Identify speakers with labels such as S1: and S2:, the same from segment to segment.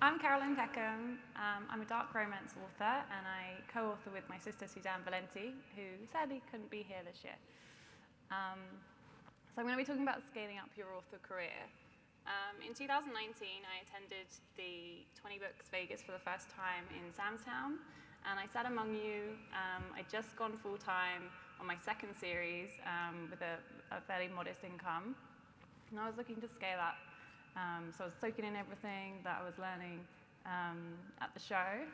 S1: I'm Carolyn Peckham. I'm a dark romance author, and I co-author with my sister Suzanne Valenti, who sadly couldn't be here this year. So I'm going to be talking about scaling up your author career. In 2019, I attended the 20Books Vegas for the first time in Samstown, and I sat among you. I'd just gone full-time on my second series with a fairly modest income, and I was looking to scale up. So I was soaking in everything that I was learning at the show.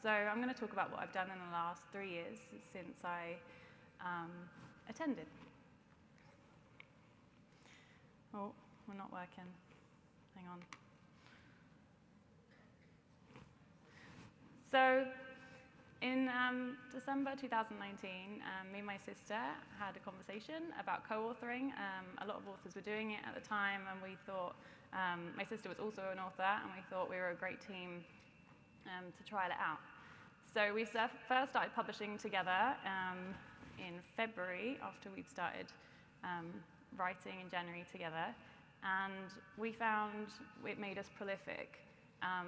S1: So I'm going to talk about what I've done in the last 3 years since I attended. Oh, we're not working. Hang on. So in December 2019, me and my sister had a conversation about co-authoring. A lot of authors were doing it at the time, and we thought, my sister was also an author, and we thought we were a great team to try it out. So we first started publishing together in February after we'd started writing in January together, and we found it made us prolific.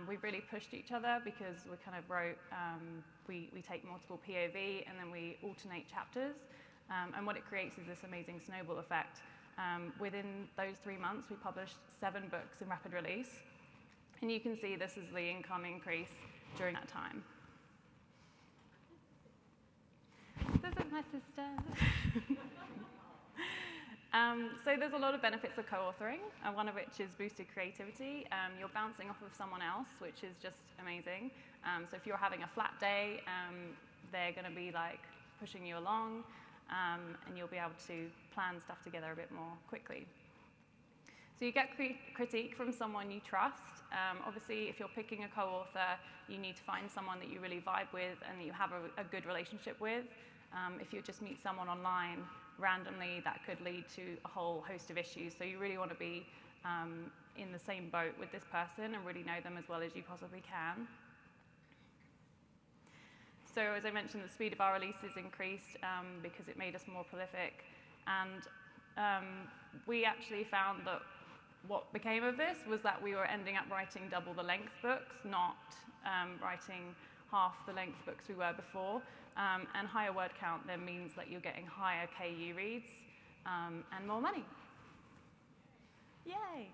S1: We really pushed each other because we kind of wrote, we take multiple POV and then we alternate chapters, and what it creates is this amazing snowball effect. Within those 3 months, we published 7 books in rapid release, and you can see this is the income increase during that time. This is my sister. So there's a lot of benefits of co-authoring, one of which is boosted creativity. You're bouncing off of someone else, which is just amazing. So if you're having a flat day, they're going to be like pushing you along, and you'll be able to plan stuff together a bit more quickly. So you get critique from someone you trust. Obviously, if you're picking a co-author, you need to find someone that you really vibe with and that you have a good relationship with. If you just meet someone online randomly, that could lead to a whole host of issues. So you really want to be in the same boat with this person and really know them as well as you possibly can. So as I mentioned, the speed of our releases increased because it made us more prolific. And we actually found that what became of this was that we were ending up writing double the length books, not writing half the length books we were before. And higher word count then means that you're getting higher KU reads and more money. Yay!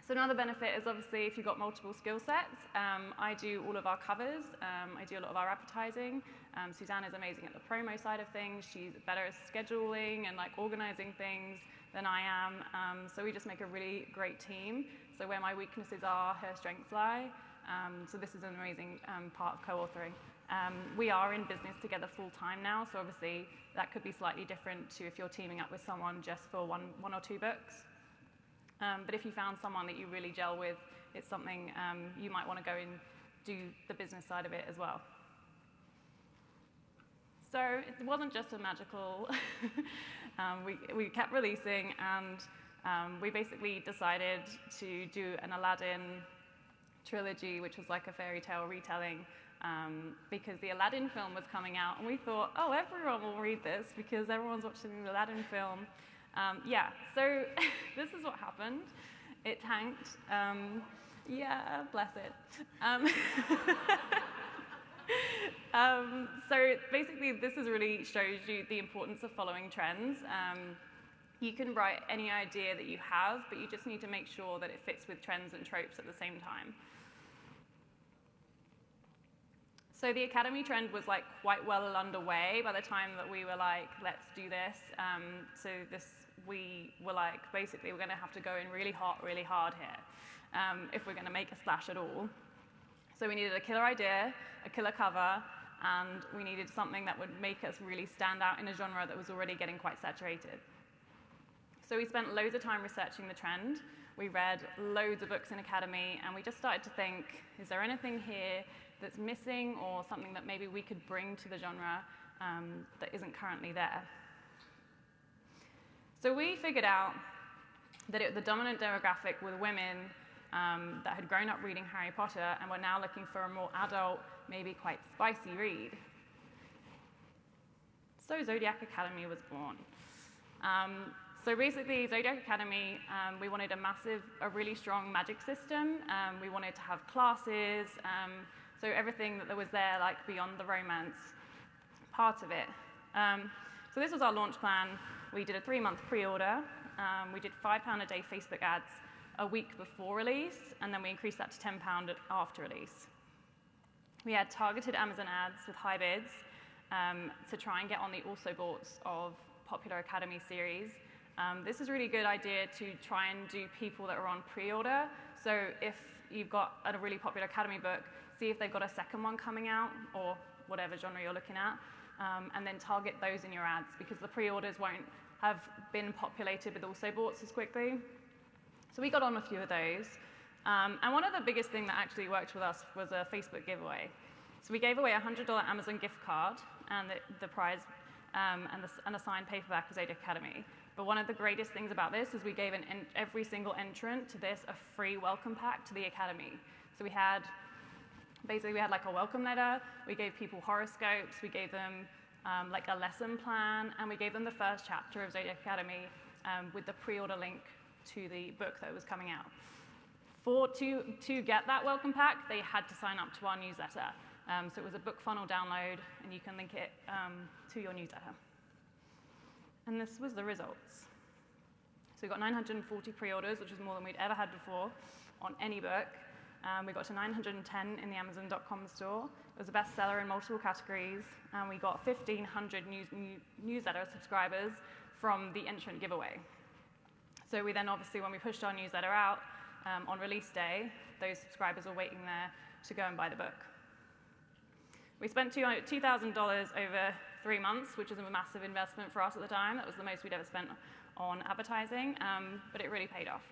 S1: So another benefit is obviously if you've got multiple skill sets. I do all of our covers. I do a lot of our advertising. Suzanne is amazing at the promo side of things. She's better at scheduling and like organizing things than I am. So we just make a really great team. So where my weaknesses are, her strengths lie. So this is an amazing part of co-authoring. We are in business together full-time now, so obviously that could be slightly different to if you're teaming up with someone just for one or two books. But if you found someone that you really gel with, it's something you might want to go and do the business side of it as well. So it wasn't just a magical, we kept releasing, and we basically decided to do an Aladdin trilogy, which was like a fairy tale retelling, because the Aladdin film was coming out, and we thought, oh, everyone will read this because everyone's watching the Aladdin film. Yeah, so this is what happened. It tanked. Yeah, bless it. So basically, this really shows you the importance of following trends. You can write any idea that you have, but you just need to make sure that it fits with trends and tropes at the same time. So the Academy trend was like quite well underway by the time that we were like, let's do this. We were like, basically, we're going to have to go in really hot, really hard here if we're going to make a splash at all. So we needed a killer idea, a killer cover, and we needed something that would make us really stand out in a genre that was already getting quite saturated. So we spent loads of time researching the trend. We read loads of books in Academy, and we just started to think, is there anything here that's missing or something that maybe we could bring to the genre that isn't currently there? So we figured out that the dominant demographic were women that had grown up reading Harry Potter and were now looking for a more adult, maybe quite spicy read. So Zodiac Academy was born. So basically, Zodiac Academy, we wanted a really strong magic system. We wanted to have classes, so everything that was there, like beyond the romance part of it. So this was our launch plan. We did a 3-month pre-order. We did £5 a day Facebook ads a week before release, and then we increased that to £10 after release. We had targeted Amazon ads with high bids to try and get on the also boughts of popular Academy series. This is a really good idea to try and do people that are on pre-order. So if you've got a really popular Academy book, see if they've got a second one coming out, or whatever genre you're looking at, and then target those in your ads, because the pre-orders won't have been populated with also boughts as quickly. So we got on a few of those. And one of the biggest things that actually worked with us was a Facebook giveaway. So we gave away a $100 Amazon gift card and the prize and a signed paperback of Zodiac Academy. But one of the greatest things about this is we gave every single entrant to this a free welcome pack to the Academy. So we had like a welcome letter, we gave people horoscopes, we gave them like a lesson plan, and we gave them the first chapter of Zodiac Academy with the pre-order link to the book that was coming out. To get that welcome pack, they had to sign up to our newsletter. So it was a book funnel download, and you can link it to your newsletter. And this was the results. So we got 940 pre-orders, which was more than we'd ever had before on any book. We got to 910 in the Amazon.com store. It was a bestseller in multiple categories, and we got 1,500 newsletter subscribers from the entrant giveaway. So we then obviously, when we pushed our newsletter out on release day, those subscribers were waiting there to go and buy the book. We spent $2,000 over 3 months, which was a massive investment for us at the time. That was the most we'd ever spent on advertising, but it really paid off.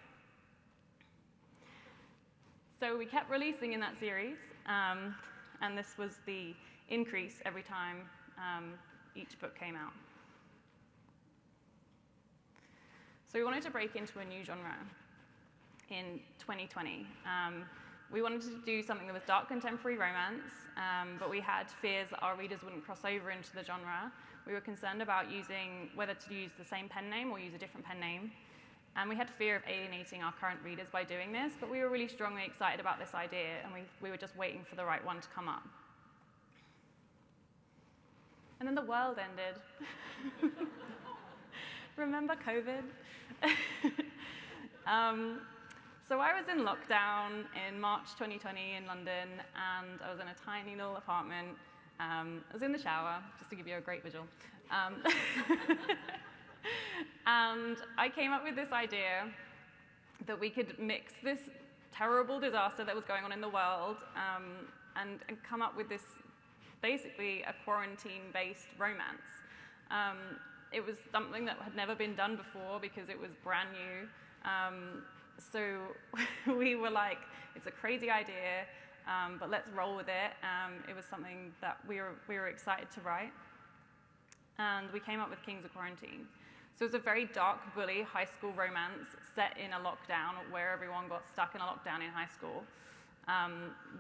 S1: So we kept releasing in that series, and this was the increase every time each book came out. So we wanted to break into a new genre in 2020. We wanted to do something that was dark contemporary romance, but we had fears that our readers wouldn't cross over into the genre. We were concerned about whether to use the same pen name or use a different pen name. And we had fear of alienating our current readers by doing this, but we were really strongly excited about this idea, and we were just waiting for the right one to come up. And then the world ended. Remember COVID? So I was in lockdown in March 2020 in London, and I was in a tiny little apartment. I was in the shower, just to give you a great visual. And I came up with this idea that we could mix this terrible disaster that was going on in the world and come up with this, basically a quarantine-based romance. It was something that had never been done before because it was brand new. So we were like, it's a crazy idea, but let's roll with it. It was something that we were excited to write. And we came up with Kings of Quarantine. So it was a very dark, bully high school romance set in a lockdown where everyone got stuck in a lockdown in high school.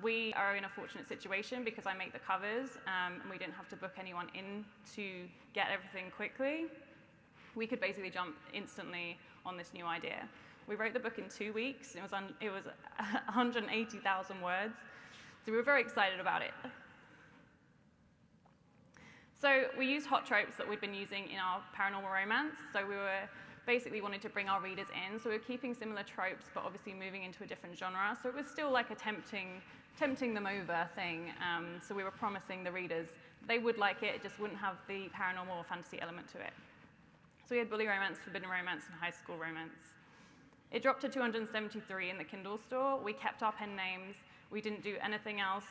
S1: We are in a fortunate situation because I make the covers, and we didn't have to book anyone in to get everything quickly. We could basically jump instantly on this new idea. We wrote the book in 2 weeks. It was 180,000 words. So we were very excited about it. So we used hot tropes that we'd been using in our paranormal romance. So we were basically wanting to bring our readers in. So we were keeping similar tropes, but obviously moving into a different genre. So it was still like a tempting them over thing. So we were promising the readers they would like it, it just wouldn't have the paranormal or fantasy element to it. So we had bully romance, forbidden romance, and high school romance. It dropped to 273 in the Kindle store. We kept our pen names. We didn't do anything else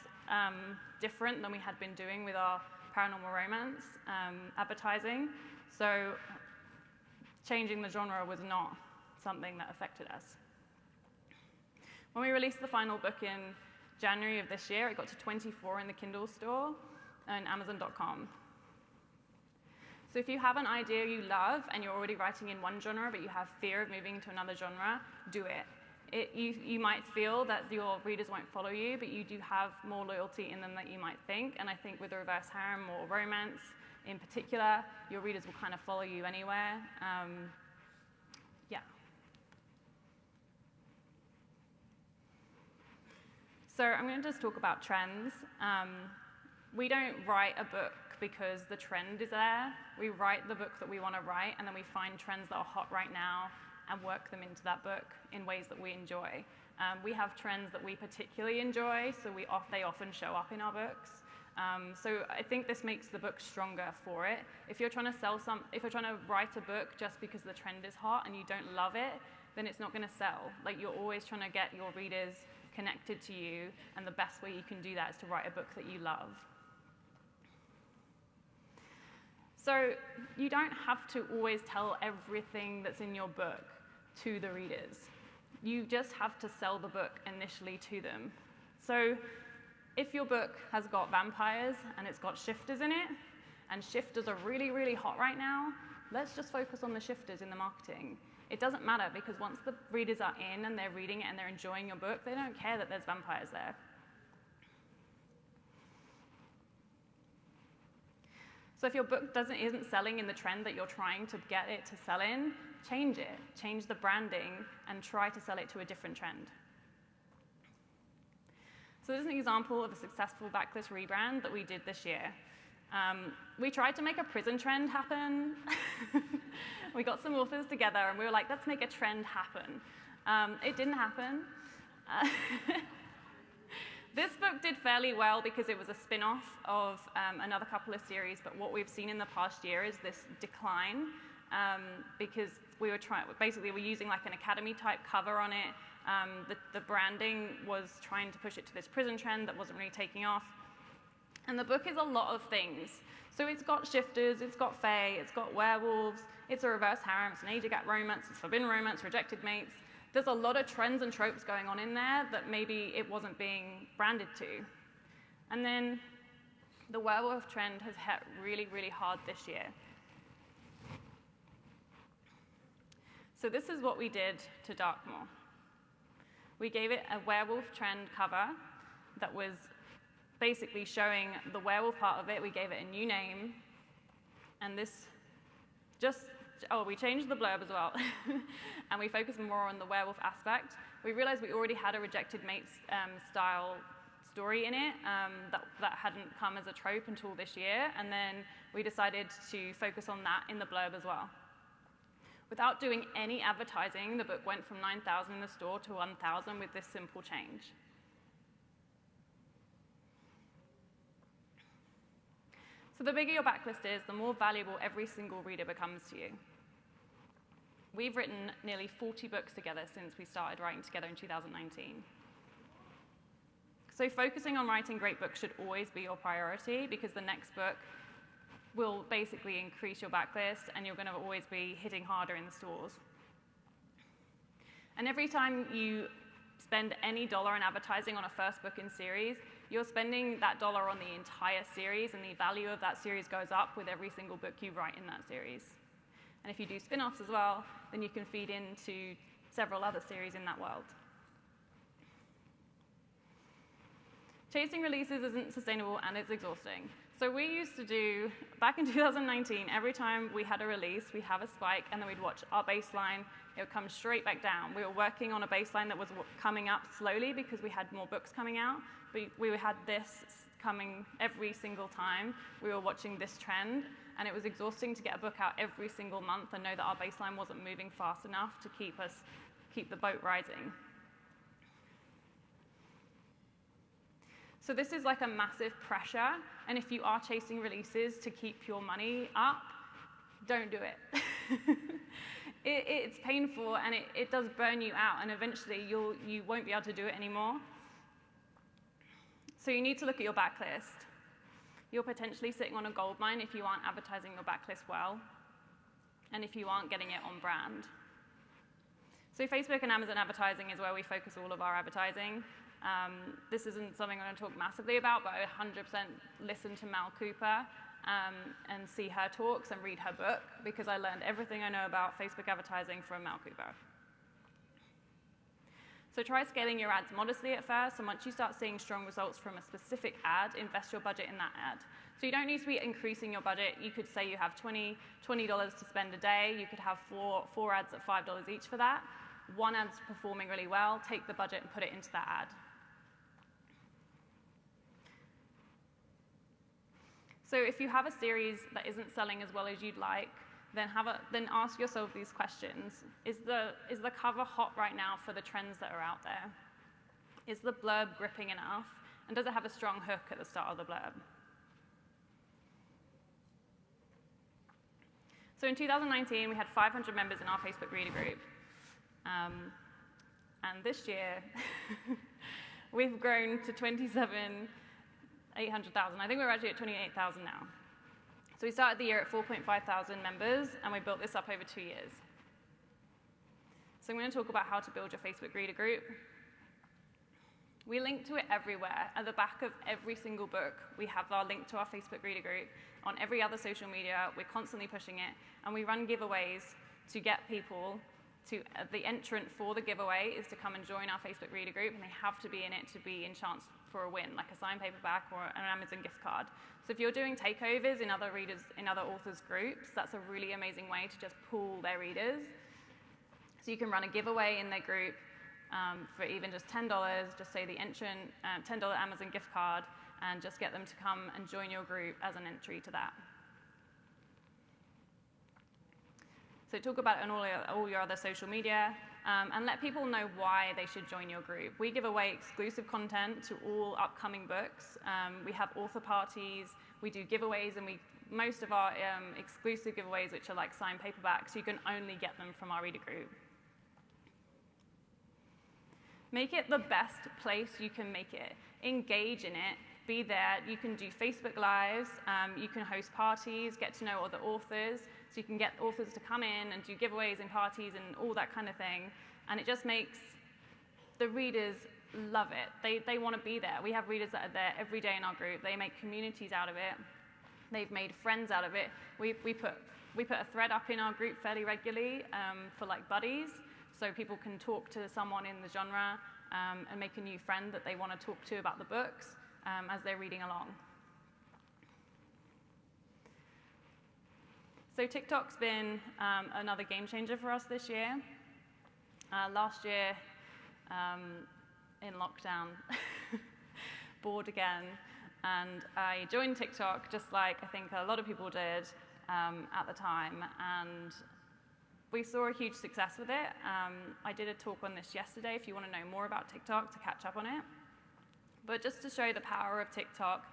S1: different than we had been doing with our paranormal romance advertising. So changing the genre was not something that affected us. When we released the final book in January of this year, it got to 24 in the Kindle store and Amazon.com. So if you have an idea you love and you're already writing in one genre but you have fear of moving into another genre, do it. You might feel that your readers won't follow you, but you do have more loyalty in them than you might think. And I think with the reverse harem or romance in particular, your readers will kind of follow you anywhere. So I'm going to just talk about trends. We don't write a book because the trend is there. We write the book that we want to write, and then we find trends that are hot right now and work them into that book in ways that we enjoy. We have trends that we particularly enjoy, so they often show up in our books. So I think this makes the book stronger for it. If you're trying to write a book just because the trend is hot and you don't love it, then it's not going to sell. Like, you're always trying to get your readers connected to you, and the best way you can do that is to write a book that you love. So you don't have to always tell everything that's in your book to the readers. You just have to sell the book initially to them. So if your book has got vampires and it's got shifters in it, and shifters are really, really hot right now, let's just focus on the shifters in the marketing. It doesn't matter, because once the readers are in and they're reading it and they're enjoying your book, they don't care that there's vampires there. So if your book isn't selling in the trend that you're trying to get it to sell in, change it. Change the branding and try to sell it to a different trend. So this is an example of a successful backlist rebrand that we did this year. We tried to make a prison trend happen. We got some authors together and we were like, let's make a trend happen. It didn't happen. This book did fairly well because it was a spin-off of another couple of series, but what we've seen in the past year is this decline because we're using like an academy type cover on it. The branding was trying to push it to this prison trend that wasn't really taking off. And the book is a lot of things. So it's got shifters, it's got fae, it's got werewolves, it's a reverse harem, it's an age gap romance, it's forbidden romance, rejected mates. There's a lot of trends and tropes going on in there that maybe it wasn't being branded to. And then the werewolf trend has hit really, really hard this year. So this is what we did to Darkmoor. We gave it a werewolf trend cover that was basically showing the werewolf part of it. We gave it a new name. And this we changed the blurb as well. And we focused more on the werewolf aspect. We realized we already had a rejected mates style story in it that hadn't come as a trope until this year. And then we decided to focus on that in the blurb as well. Without doing any advertising, the book went from 9,000 in the store to 1,000 with this simple change. So the bigger your backlist is, the more valuable every single reader becomes to you. We've written nearly 40 books together since we started writing together in 2019. So focusing on writing great books should always be your priority, because the next book will basically increase your backlist and you're going to always be hitting harder in the stores. And every time you spend any dollar in advertising on a first book in series, you're spending that dollar on the entire series, and the value of that series goes up with every single book you write in that series. And if you do spin-offs as well, then you can feed into several other series in that world. Chasing releases isn't sustainable and it's exhausting. So we used to do, back in 2019, every time we had a release, we'd have a spike, and then we'd watch our baseline. It would come straight back down. We were working on a baseline that was coming up slowly because we had more books coming out. But we had this coming every single time. We were watching this trend, and it was exhausting to get a book out every single month and know that our baseline wasn't moving fast enough to keep the boat rising. So this is like a massive pressure, and if you are chasing releases to keep your money up, don't do it. It's painful, and it does burn you out, and eventually you won't be able to do it anymore. So you need to look at your backlist. You're potentially sitting on a gold mine if you aren't advertising your backlist well, and if you aren't getting it on brand. So Facebook and Amazon advertising is where we focus all of our advertising. This isn't something I'm going to talk massively about, but I 100% listen to Mal Cooper and see her talks and read her book, because I learned everything I know about Facebook advertising from Mal Cooper. So try scaling your ads modestly at first, and once you start seeing strong results from a specific ad, invest your budget in that ad. So you don't need to be increasing your budget. You could say you have $20 to spend a day. You could have four ads at $5 each for that. One ad's performing really well, take the budget and put it into that ad. So if you have a series that isn't selling as well as you'd like, then ask yourself these questions. Is the cover hot right now for the trends that are out there? Is the blurb gripping enough? And does it have a strong hook at the start of the blurb? So in 2019, we had 500 members in our Facebook reader group. And this year, we've grown to 800,000. I think we're actually at 28,000 now. So we started the year at 4,500 members, and we built this up over 2 years. So I'm going to talk about how to build your Facebook reader group. We link to it everywhere. At the back of every single book, we have our link to our Facebook reader group. On every other social media, we're constantly pushing it, and we run giveaways to get people to, the entrant for the giveaway is to come and join our Facebook reader group, and they have to be in it to be in chance for a win, like a signed paperback or an Amazon gift card. So if you're doing takeovers in other authors' groups, that's a really amazing way to just pool their readers. So you can run a giveaway in their group for even just $10, just say the entrant, $10 Amazon gift card, and just get them to come and join your group as an entry to that. So talk about it on all your other social media, and let people know why they should join your group. We give away exclusive content to all upcoming books. We have author parties, we do giveaways, and most of our exclusive giveaways, which are like signed paperbacks, you can only get them from our reader group. Make it the best place you can make it. Engage in it. Be there. You can do Facebook Lives. You can host parties, get to know other authors. So you can get authors to come in and do giveaways and parties and all that kind of thing. And it just makes the readers love it. They want to be there. We have readers that are there every day in our group. They make communities out of it. They've made friends out of it. We put a thread up in our group fairly regularly for like buddies. So people can talk to someone in the genre and make a new friend that they want to talk to about the books as they're reading along. So TikTok's been another game changer for us this year. Last year, in lockdown, bored again, and I joined TikTok just like I think a lot of people did at the time, and we saw a huge success with it. I did a talk on this yesterday if you want to know more about TikTok to catch up on it. But just to show the power of TikTok,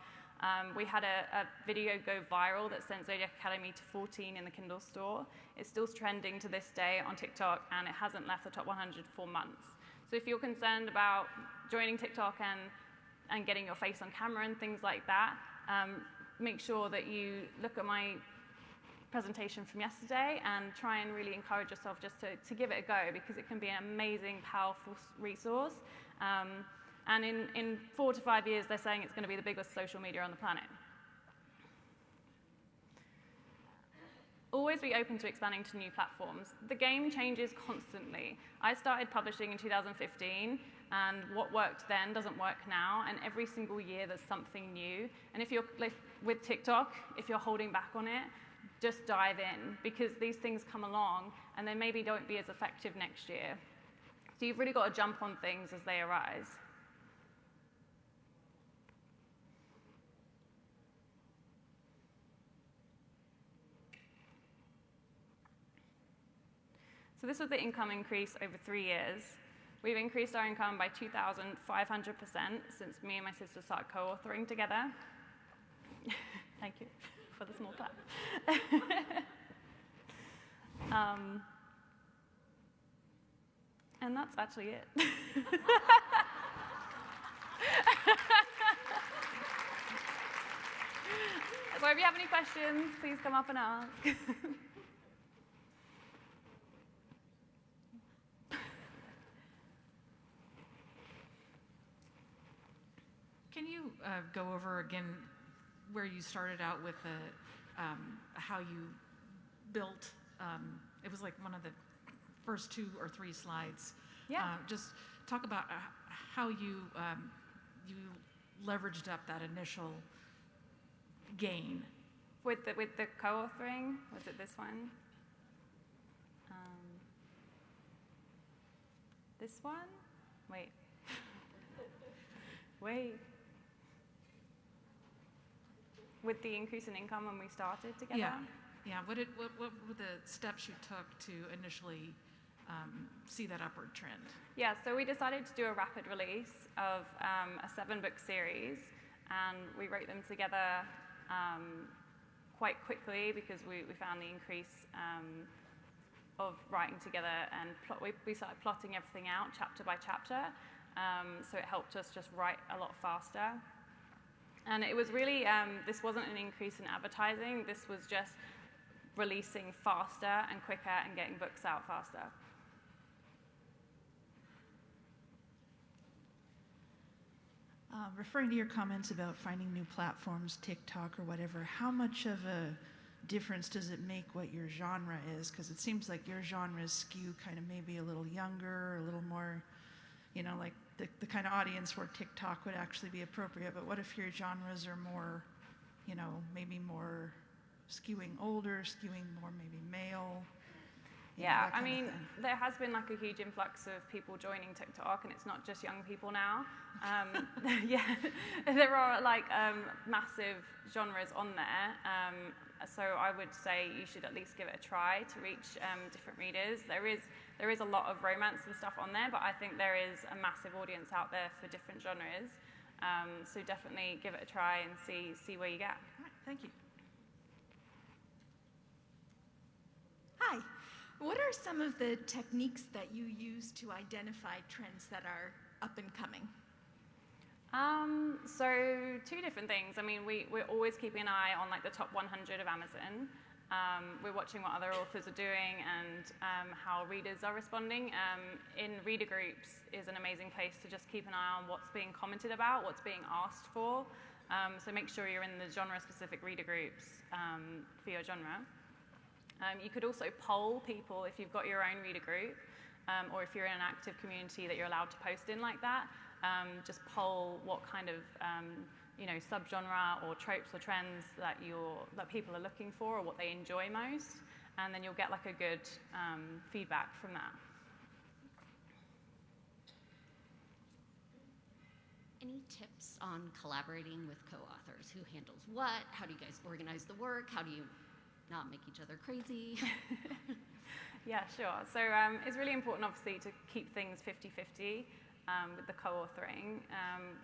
S1: we had a video go viral that sent Zodiac Academy to 14 in the Kindle store. It's still trending to this day on TikTok, and it hasn't left the top 100 for months. So if you're concerned about joining TikTok and getting your face on camera and things like that, make sure that you look at my presentation from yesterday and try and really encourage yourself just to give it a go, because it can be an amazing, powerful resource. And in 4 to 5 years, they're saying it's going to be the biggest social media on the planet. Always be open to expanding to new platforms. The game changes constantly. I started publishing in 2015, and what worked then doesn't work now, and every single year there's something new. And if you're, like, with TikTok, if you're holding back on it, just dive in, because these things come along, and they maybe don't be as effective next year. So you've really got to jump on things as they arise. So this was the income increase over 3 years. We've increased our income by 2,500% since me and my sister started co-authoring together. Thank you for the small clap. And that's actually it. So if you have any questions, please come up and ask.
S2: Can you go over again where you started out with how you built? It was like one of the first 2 or 3 slides.
S1: Yeah.
S2: Just talk about how you leveraged up that initial gain.
S1: With the co-authoring, was it this one? This one? Wait. Wait. with the increase in income when we started together.
S2: Yeah. What were the steps you took to initially see that upward trend?
S1: Yeah, so we decided to do a rapid release of a 7-book series, and we wrote them together quite quickly because we found the increase of writing together, and we started plotting everything out chapter by chapter, so it helped us just write a lot faster. And it was really, this wasn't an increase in advertising, this was just releasing faster and quicker and getting books out faster.
S3: Referring to your comments about finding new platforms, TikTok or whatever, how much of a difference does it make what your genre is? Because it seems like your genres skew kind of maybe a little younger, a little more, like the kind of audience where TikTok would actually be appropriate. But what if your genres are more, maybe more skewing older, skewing more maybe male?
S1: Yeah, I mean, there has been like a huge influx of people joining TikTok, and it's not just young people now. Yeah, there are like massive genres on there. So I would say you should at least give it a try to reach different readers. There is a lot of romance and stuff on there, but I think there is a massive audience out there for different genres. So definitely give it a try and see where you get.
S3: All right, thank you.
S4: Hi. What are some of the techniques that you use to identify trends that are up and coming?
S1: So 2 different things. I mean, we're always keeping an eye on like the top 100 of Amazon. We're watching what other authors are doing and how readers are responding. In reader groups is an amazing place to just keep an eye on what's being commented about, what's being asked for. So make sure you're in the genre-specific reader groups for your genre. You could also poll people if you've got your own reader group, or if you're in an active community that you're allowed to post in like that. Just poll what kind of subgenre or tropes or trends that people are looking for or what they enjoy most, and then you'll get like a good feedback from that.
S5: Any tips on collaborating with co-authors? Who handles what? How do you guys organize the work? How do you not make each other crazy?
S1: Yeah, sure. So it's really important, obviously, to keep things 50-50 with the co-authoring.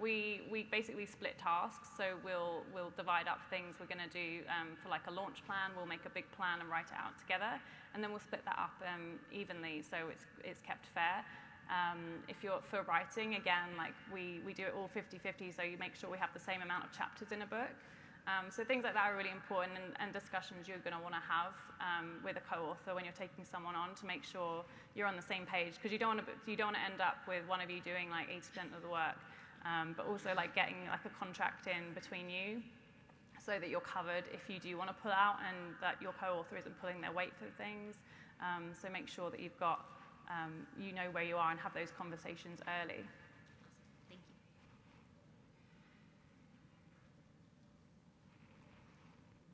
S1: We basically split tasks, so we'll divide up things we're going to do for like a launch plan. We'll make a big plan and write it out together, and then we'll split that up evenly, so it's kept fair. If you're for writing, again, like we do it all 50-50, so you make sure we have the same amount of chapters in a book. So things like that are really important, and discussions you're going to want to have with a co-author when you're taking someone on to make sure you're on the same page, because you don't want to end up with one of you doing like 80% of the work, but also like getting like a contract in between you so that you're covered if you do want to pull out and that your co-author isn't pulling their weight for things. So make sure that you've got you know where you are and have those conversations early.
S5: Thank you.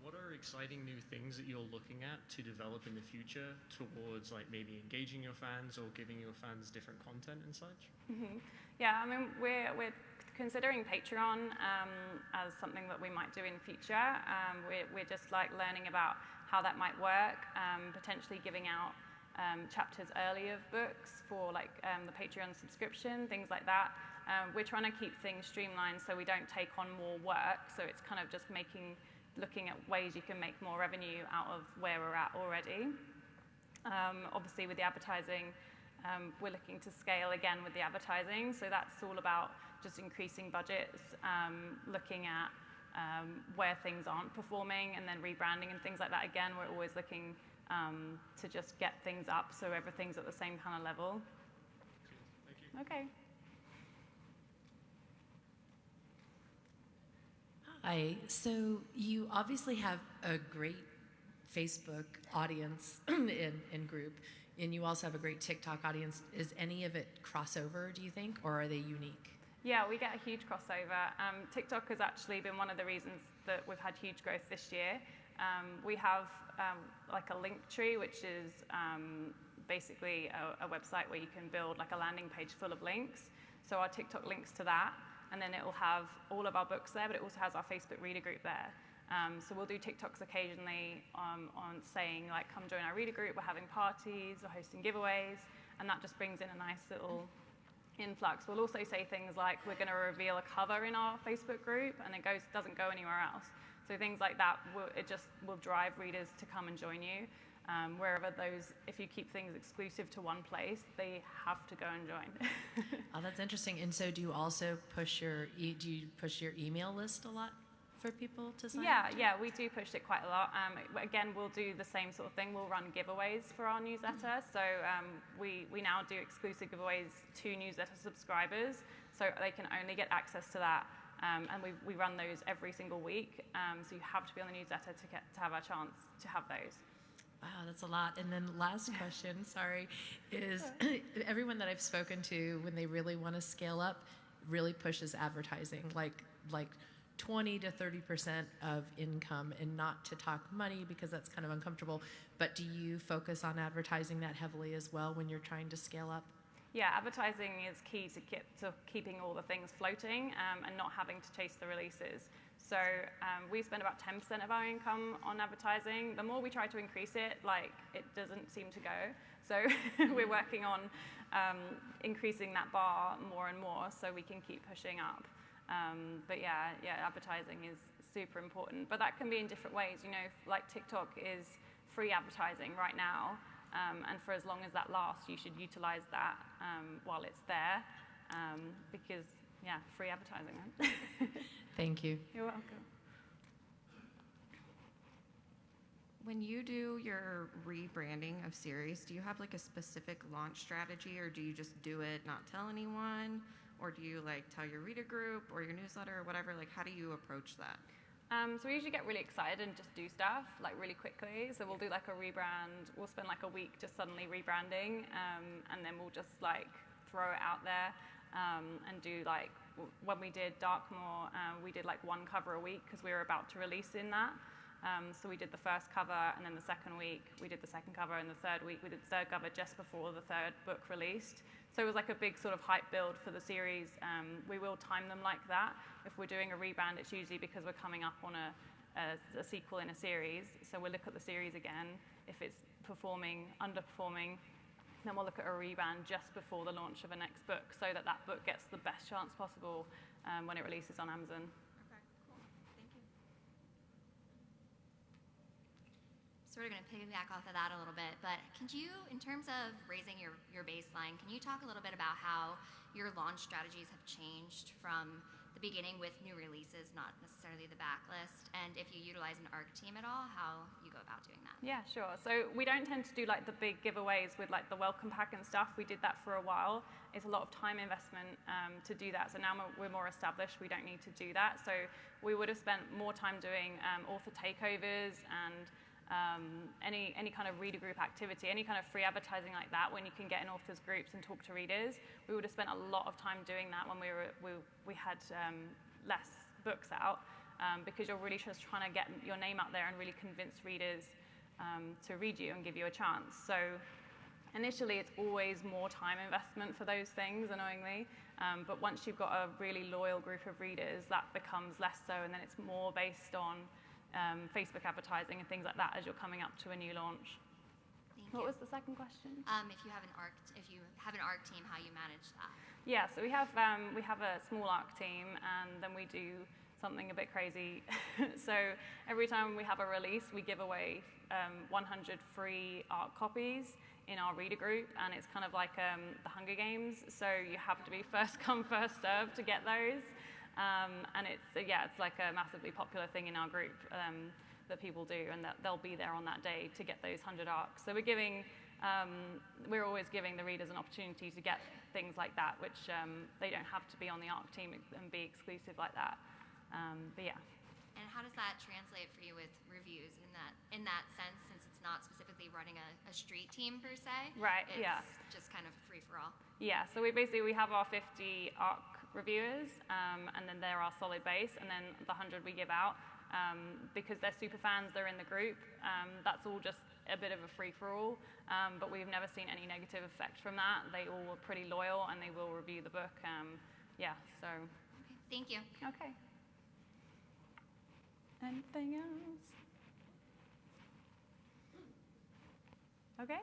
S6: What are exciting new things that you're looking at to develop in the future towards like maybe engaging your fans or giving your fans different content and such? Mm-hmm.
S1: Yeah, I mean, we're considering Patreon as something that we might do in future. We're just like learning about how that might work, potentially giving out chapters early of books for like the Patreon subscription, things like that. We're trying to keep things streamlined so we don't take on more work, so it's kind of just looking at ways you can make more revenue out of where we're at already. Obviously with the advertising, we're looking to scale again with the advertising, so that's all about just increasing budgets, looking at where things aren't performing, and then rebranding and things like that. Again, we're always looking to just get things up so everything's at the same kind of level.
S6: Thank you.
S1: Okay.
S7: Hi. So you obviously have a great Facebook audience in group, and you also have a great TikTok audience. Is any of it crossover, do you think, or are they unique?
S1: Yeah, we get a huge crossover. TikTok has actually been one of the reasons that we've had huge growth this year. We have like a link tree, which is basically a website where you can build like a landing page full of links. So our TikTok links to that, and then it will have all of our books there, but it also has our Facebook reader group there. So we'll do TikToks occasionally on saying, like, come join our reader group, we're having parties, we're hosting giveaways, and that just brings in a nice little influx. We'll also say things like we're going to reveal a cover in our Facebook group, and it doesn't go anywhere else. So things like that, it just will drive readers to come and join you. Wherever if you keep things exclusive to one place, they have to go and join.
S7: Oh, that's interesting. And so do you also push your email list a lot for people to sign up?
S1: Yeah, we do push it quite a lot. Again, we'll do the same sort of thing. We'll run giveaways for our newsletter. So we now do exclusive giveaways to newsletter subscribers, so they can only get access to that. And we run those every single week. So you have to be on the newsletter to have a chance to have those.
S7: Wow, that's a lot. And then last question, sorry, is everyone that I've spoken to, when they really want to scale up, really pushes advertising, like 20 to 30% of income, and not to talk money because that's kind of uncomfortable. But do you focus on advertising that heavily as well when you're trying to scale up?
S1: Yeah, advertising is key to keeping all the things floating and not having to chase the releases. So we spend about 10% of our income on advertising. The more we try to increase it, it doesn't seem to go. So we're working on increasing that bar more and more so we can keep pushing up. But yeah, advertising is super important. But that can be in different ways. Like TikTok is free advertising right now. And for as long as that lasts, you should utilize that while it's there, because, free advertising. Right?
S7: Thank you.
S1: You're welcome.
S8: When you do your rebranding of series, do you have a specific launch strategy, or do you just do it, not tell anyone, or do you tell your reader group or your newsletter or whatever? How do you approach that?
S1: So we usually get really excited and just do stuff really quickly. So we'll do a rebrand. We'll spend a week just suddenly rebranding, and then we'll just throw it out there and do when we did Darkmoor, we did one cover a week because we were about to release in that. So we did the first cover, and then the second week we did the second cover, and the third week we did the third cover just before the third book released. So it was a big sort of hype build for the series. We will time them like that. If we're doing a rebrand, it's usually because we're coming up on a sequel in a series. So we'll look at the series again. If it's underperforming, then we'll look at a rebrand just before the launch of a next book, so that book gets the best chance possible when it releases on Amazon.
S9: Okay, cool. Thank you. Sort of going to piggyback off of that a little bit, but could you, in terms of raising your baseline, can you talk a little bit about how your launch strategies have changed from the beginning with new releases, not necessarily the backlist, and if you utilize an ARC team at all, how you go about doing that?
S1: Yeah, sure. So we don't tend to do the big giveaways with the welcome pack and stuff. We did that for a while. It's a lot of time investment to do that. So now we're more established. We don't need to do that. So we would have spent more time doing author takeovers and any kind of reader group activity, any kind of free advertising like that, when you can get in authors groups and talk to readers. We would have spent a lot of time doing that when we had less books out, because you're really just trying to get your name out there and really convince readers to read you and give you a chance. So initially it's always more time investment for those things, annoyingly, but once you've got a really loyal group of readers, that becomes less so, and then it's more based on Facebook advertising and things like that as you're coming up to a new launch.
S9: Thank
S1: What
S9: you.
S1: was the second question?
S9: If you have an ARC team, how you manage that?
S1: Yeah, so we have a small ARC team, and then we do something a bit crazy. So every time we have a release, we give away 100 free ARC copies in our reader group, and it's kind of like the Hunger Games. So you have to be first come, first served to get those. And it's a massively popular thing in our group that people do, and that they'll be there on that day to get those 100 ARCs. So we're always giving the readers an opportunity to get things like that, which they don't have to be on the ARC team and be exclusive like that. But yeah.
S9: And how does that translate for you with reviews in that sense, since it's not specifically running a street team per se?
S1: Right,
S9: it's
S1: yeah.
S9: just kind of free for all.
S1: Yeah, so we have our 50 ARC reviewers, and then they're our solid base, and then the 100 we give out, because they're super fans, they're in the group. That's all just a bit of a free-for-all, but we've never seen any negative effect from that. They all were pretty loyal, and they will review the book.
S9: Okay, thank you.
S1: Okay. Anything else? Okay.